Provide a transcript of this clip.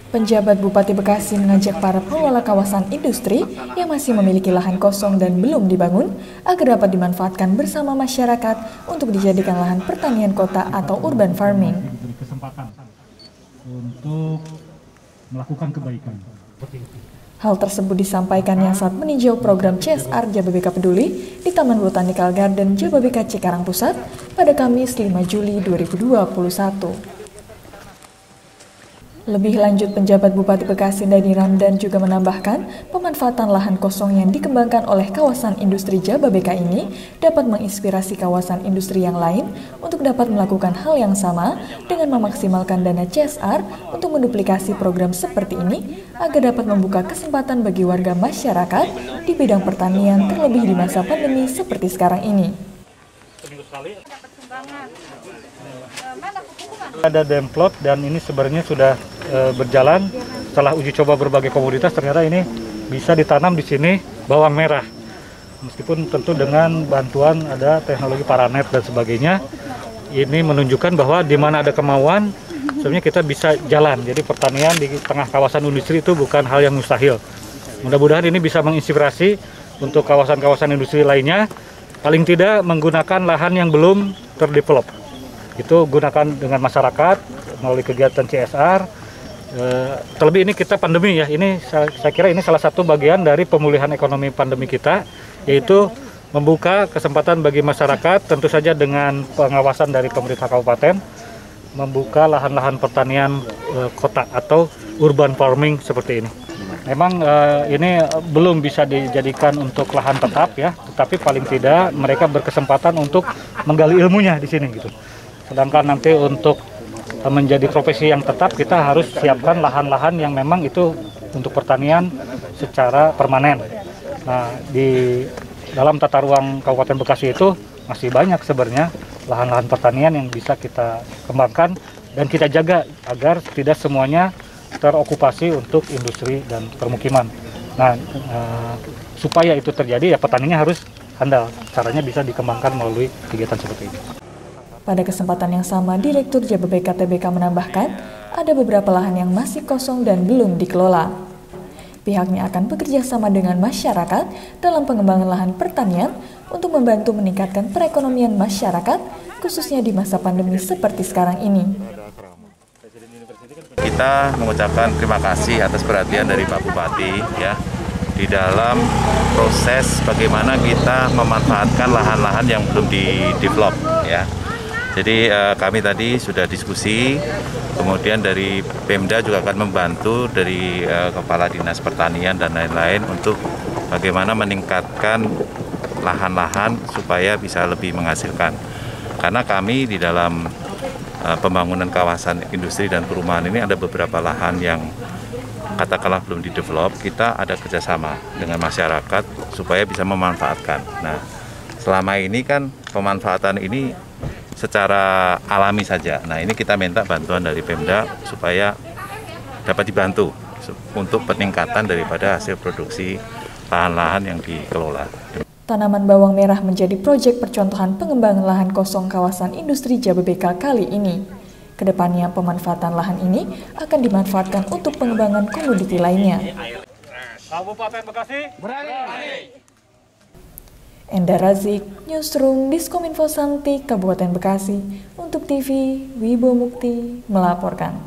Penjabat Bupati Bekasi mengajak para pengelola kawasan industri yang masih memiliki lahan kosong dan belum dibangun agar dapat dimanfaatkan bersama masyarakat untuk dijadikan lahan pertanian kota atau urban farming. Kesempatan untuk melakukan kebaikan. Hal tersebut disampaikannya saat meninjau program CSR Jababeka Peduli di Taman Botanical Garden Jababeka Cikarang Pusat pada Kamis 5 Juli 2021. Lebih lanjut, penjabat Bupati Bekasi Dani Ramdan juga menambahkan pemanfaatan lahan kosong yang dikembangkan oleh kawasan industri Jababeka ini dapat menginspirasi kawasan industri yang lain untuk dapat melakukan hal yang sama dengan memaksimalkan dana CSR untuk menduplikasi program seperti ini agar dapat membuka kesempatan bagi warga masyarakat di bidang pertanian terlebih di masa pandemi seperti sekarang ini. Ada demplot dan ini sebenarnya sudah berjalan setelah uji coba berbagai komoditas. Ternyata ini bisa ditanam di sini bawang merah, meskipun tentu dengan bantuan ada teknologi paranet dan sebagainya. Ini menunjukkan bahwa di mana ada kemauan sebenarnya kita bisa jalan. Jadi pertanian di tengah kawasan industri itu bukan hal yang mustahil. Mudah-mudahan ini bisa menginspirasi untuk kawasan-kawasan industri lainnya, paling tidak menggunakan lahan yang belum terdevelop. Itu gunakan dengan masyarakat melalui kegiatan CSR. Terlebih ini kita pandemi ya, ini saya kira ini salah satu bagian dari pemulihan ekonomi pandemi kita, yaitu membuka kesempatan bagi masyarakat, tentu saja dengan pengawasan dari pemerintah kabupaten, membuka lahan-lahan pertanian kota atau urban farming seperti ini. Memang ini belum bisa dijadikan untuk lahan tetap ya, tetapi paling tidak mereka berkesempatan untuk menggali ilmunya di sini gitu. Sedangkan nanti untuk menjadi profesi yang tetap kita harus siapkan lahan-lahan yang memang itu untuk pertanian secara permanen. Nah, di dalam tata ruang Kabupaten Bekasi itu masih banyak sebenarnya lahan-lahan pertanian yang bisa kita kembangkan dan kita jaga agar tidak semuanya terokupasi untuk industri dan permukiman. Nah, supaya itu terjadi ya petaninya harus handal. Caranya bisa dikembangkan melalui kegiatan seperti ini. Pada kesempatan yang sama, Direktur Jababeka TBK menambahkan ada beberapa lahan yang masih kosong dan belum dikelola. Pihaknya akan bekerja sama dengan masyarakat dalam pengembangan lahan pertanian untuk membantu meningkatkan perekonomian masyarakat, khususnya di masa pandemi seperti sekarang ini. Kita mengucapkan terima kasih atas perhatian dari Pak Bupati ya di dalam proses bagaimana kita memanfaatkan lahan-lahan yang belum di-develop ya. Jadi kami tadi sudah diskusi, kemudian dari Pemda juga akan membantu dari Kepala Dinas Pertanian dan lain-lain untuk bagaimana meningkatkan lahan-lahan supaya bisa lebih menghasilkan. Karena kami di dalam pembangunan kawasan industri dan perumahan ini ada beberapa lahan yang katakanlah belum di-develop, kita ada kerjasama dengan masyarakat supaya bisa memanfaatkan. Nah, selama ini kan pemanfaatan ini secara alami saja. Nah, ini kita minta bantuan dari Pemda supaya dapat dibantu untuk peningkatan daripada hasil produksi lahan-lahan yang dikelola. Tanaman bawang merah menjadi proyek percontohan pengembangan lahan kosong kawasan industri Jababeka kali ini. Kedepannya pemanfaatan lahan ini akan dimanfaatkan untuk pengembangan komoditi lainnya. Kabupaten Bekasi berani. Enda Razik, Newsroom Diskominfo Santi, Kabupaten Bekasi, untuk TV Wibo Mukti melaporkan.